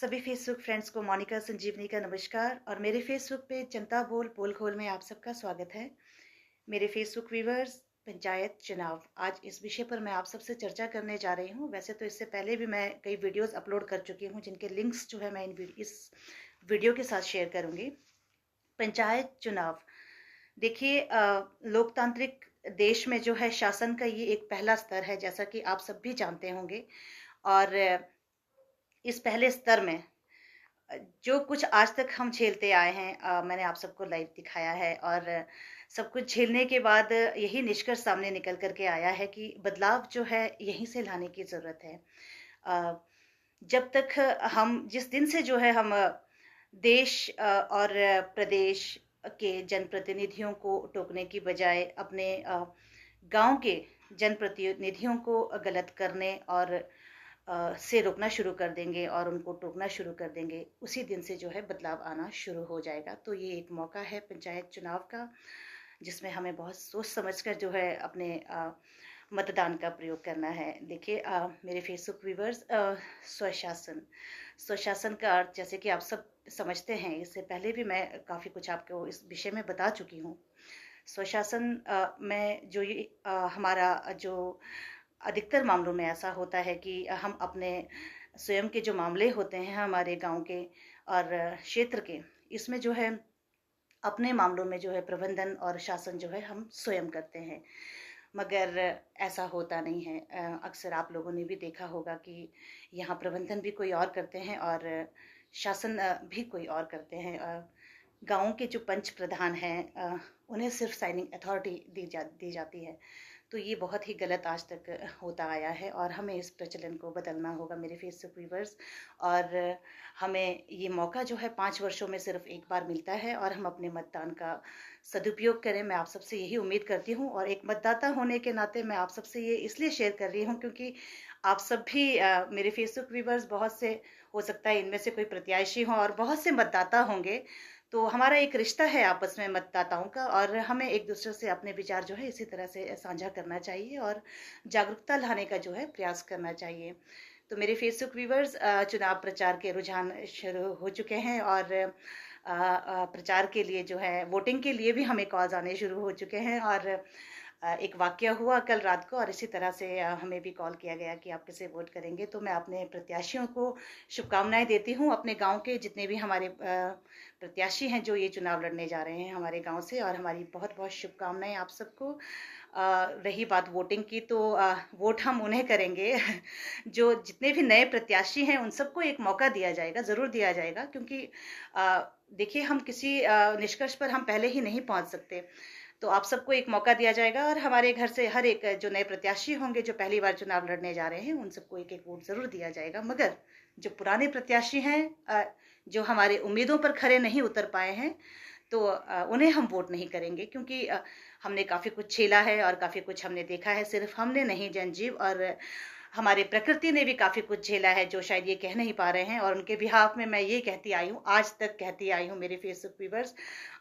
सभी Facebook friends को मोनिका संजीवनी का नमस्कार और मेरे फेसबुक पे जनता बोल पोल खोल में आप सबका स्वागत है। मेरे फेसबुक व्यूवर्स, पंचायत चुनाव, आज इस विषय पर मैं आप सबसे चर्चा करने जा रही हूँ। वैसे तो इससे पहले भी मैं कई वीडियोस अपलोड कर चुकी हूँ जिनके लिंक्स जो है मैं इस वीडियो के साथ शेयर करूँगी। पंचायत चुनाव, देखिए, लोकतांत्रिक देश में जो है शासन का ये एक पहला स्तर है, जैसा कि आप सब भी जानते होंगे। और इस पहले स्तर में जो कुछ आज तक हम झेलते आए हैं, मैंने आप सबको लाइव दिखाया है और सब कुछ झेलने के बाद यही निष्कर्ष सामने निकल करके आया है कि बदलाव जो है यहीं से लाने की ज़रूरत है। जब तक हम जिस दिन से जो है हम देश और प्रदेश के जनप्रतिनिधियों को टोकने की बजाय अपने गांव के जनप्रतिनिधियों को गलत करने और से रोकना शुरू कर देंगे और उनको टोकना शुरू कर देंगे, उसी दिन से जो है बदलाव आना शुरू हो जाएगा। तो ये एक मौका है पंचायत चुनाव का, जिसमें हमें बहुत सोच समझकर जो है अपने मतदान का प्रयोग करना है। देखिए, मेरे फेसबुक व्यूवर्स, स्वशासन का अर्थ जैसे कि आप सब समझते हैं, इससे पहले भी मैं काफ़ी कुछ आपको इस विषय में बता चुकी हूँ। स्वशासन में जो ये हमारा जो अधिकतर मामलों में ऐसा होता है कि हम अपने स्वयं के जो मामले होते हैं हमारे गांव के और क्षेत्र के, इसमें जो है अपने मामलों में जो है प्रबंधन और शासन जो है हम स्वयं करते हैं, मगर ऐसा होता नहीं है। अक्सर आप लोगों ने भी देखा होगा कि यहाँ प्रबंधन भी कोई और करते हैं और शासन भी कोई और करते हैं। गाँव के जो पंच प्रधान हैं, उन्हें सिर्फ साइनिंग अथॉरिटी दी जाती है। तो ये बहुत ही गलत आज तक होता आया है और हमें इस प्रचलन को बदलना होगा मेरे फेसबुक व्यूवर्स। और हमें ये मौका जो है 5 वर्षों में सिर्फ एक बार मिलता है और हम अपने मतदान का सदुपयोग करें, मैं आप सबसे यही उम्मीद करती हूँ। और एक मतदाता होने के नाते मैं आप सबसे ये इसलिए शेयर कर रही हूँ क्योंकि आप सब भी मेरे फेसबुक व्यूवर्स, बहुत से हो सकता है इनमें से कोई प्रत्याशी हों और बहुत से मतदाता होंगे। तो हमारा एक रिश्ता है आपस में मतदाताओं का और हमें एक दूसरे से अपने विचार जो है इसी तरह से साझा करना चाहिए और जागरूकता लाने का जो है प्रयास करना चाहिए। तो मेरे फेसबुक व्यूवर्स, चुनाव प्रचार के रुझान शुरू हो चुके हैं और प्रचार के लिए जो है वोटिंग के लिए भी हमें कॉल्स आने शुरू हो चुके हैं। और एक वाकया हुआ कल रात को और इसी तरह से हमें भी कॉल किया गया कि आप किसे वोट करेंगे। तो मैं अपने प्रत्याशियों को शुभकामनाएं देती हूं, अपने गांव के जितने भी हमारे प्रत्याशी हैं जो ये चुनाव लड़ने जा रहे हैं हमारे गांव से, और हमारी बहुत बहुत शुभकामनाएं आप सबको। रही बात वोटिंग की, तो वोट हम उन्हें करेंगे जो जितने भी नए प्रत्याशी हैं उन सबको एक मौका दिया जाएगा, ज़रूर दिया जाएगा, क्योंकि देखिए हम किसी निष्कर्ष पर हम पहले ही नहीं पहुंच सकते। तो आप सबको एक मौका दिया जाएगा और हमारे घर से हर एक जो नए प्रत्याशी होंगे जो पहली बार चुनाव लड़ने जा रहे हैं उन सबको एक एक वोट ज़रूर दिया जाएगा। मगर जो पुराने प्रत्याशी हैं, जो हमारे उम्मीदों पर खरे नहीं उतर पाए हैं, तो उन्हें हम वोट नहीं करेंगे, क्योंकि हमने काफ़ी कुछ झेला है और काफ़ी कुछ हमने देखा है। सिर्फ हमने नहीं, जनजीव और हमारे प्रकृति ने भी काफ़ी कुछ झेला है जो शायद ये कह नहीं पा रहे हैं। और उनके बिहाफ में मैं ये कहती आई हूँ, आज तक कहती आई हूँ मेरे फेसबुक व्यूवर्स।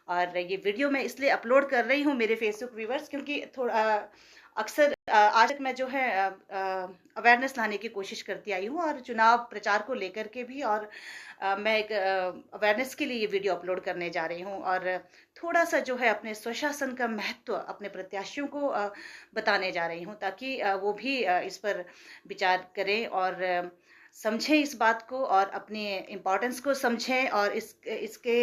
और ये वीडियो मैं इसलिए अपलोड कर रही हूँ मेरे फेसबुक व्यूवर्स, क्योंकि थोड़ा अक्सर आज तक मैं जो है अवेयरनेस लाने की कोशिश करती आई हूँ और चुनाव प्रचार को लेकर के भी। और मैं एक अवेयरनेस के लिए ये वीडियो अपलोड करने जा रही हूँ और थोड़ा सा जो है अपने स्वशासन का महत्व अपने प्रत्याशियों को बताने जा रही हूँ, ताकि वो भी इस पर विचार करें और समझें इस बात को और अपनी इम्पोर्टेंस को समझें और इसके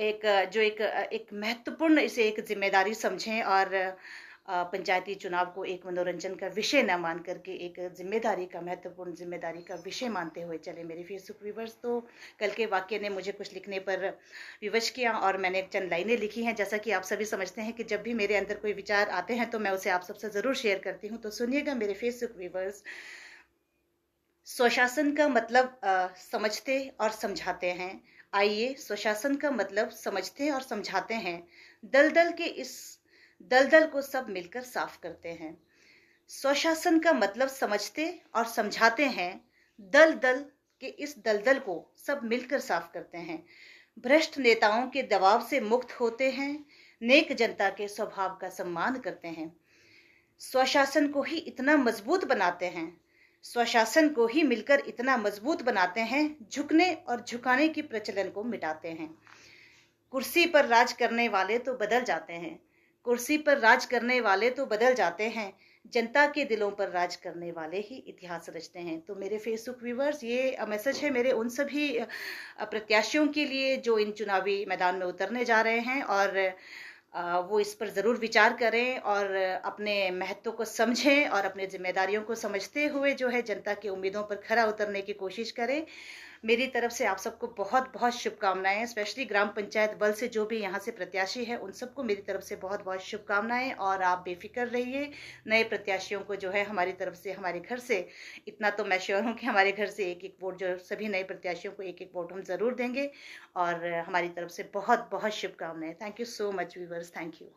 एक महत्वपूर्ण इसे एक जिम्मेदारी समझें और पंचायती चुनाव को एक मनोरंजन का विषय न मान करके एक जिम्मेदारी का, महत्वपूर्ण जिम्मेदारी का विषय मानते हुए चले मेरे फेसबुक व्यूवर्स। तो कल के वाक्य ने मुझे कुछ लिखने पर विवश किया और मैंने चंद लाइनें लिखी हैं। जैसा कि आप सभी समझते हैं कि जब भी मेरे अंदर कोई विचार आते हैं तो मैं उसे आप सबसे ज़रूर शेयर करती हूँ। तो सुनिएगा मेरे फेसबुक व्यूवर्स। स्वशासन का मतलब समझते और समझाते हैं। आइए स्वशासन का मतलब समझते और समझाते हैं। दलदल के इस दलदल को सब मिलकर साफ करते हैं। स्वशासन का मतलब समझते और समझाते हैं। दलदल के इस दलदल को सब मिलकर साफ करते हैं। भ्रष्ट नेताओं के दबाव से मुक्त होते हैं। नेक जनता के स्वभाव का सम्मान करते हैं। स्वशासन को ही इतना मजबूत बनाते हैं स्वशासन को ही मिलकर इतना मजबूत बनाते हैं, झुकने और झुकाने की प्रचलन को मिटाते हैं। कुर्सी पर राज करने वाले तो बदल जाते हैं, कुर्सी पर राज करने वाले तो बदल जाते हैं, जनता के दिलों पर राज करने वाले ही इतिहास रचते हैं। तो मेरे फेसबुक व्यूवर्स, ये मैसेज है मेरे उन सभी प्रत्याशियों के लिए जो इन चुनावी मैदान में उतरने जा रहे हैं, और वो इस पर ज़रूर विचार करें और अपने महत्व को समझें और अपने जिम्मेदारियों को समझते हुए जो है जनता की उम्मीदों पर खरा उतरने की कोशिश करें। मेरी तरफ से आप सबको बहुत बहुत शुभकामनाएं, स्पेशली ग्राम पंचायत बल से जो भी यहाँ से प्रत्याशी है उन सबको मेरी तरफ से बहुत बहुत शुभकामनाएं। और आप बेफिक्र रहिए, नए प्रत्याशियों को जो है हमारी तरफ से, हमारे घर से, इतना तो मैं श्योर हूँ कि हमारे घर से एक एक वोट, जो सभी नए प्रत्याशियों को एक एक वोट हम ज़रूर देंगे। और हमारी तरफ से बहुत बहुत शुभकामनाएं। Thank you so much viewers, thank you.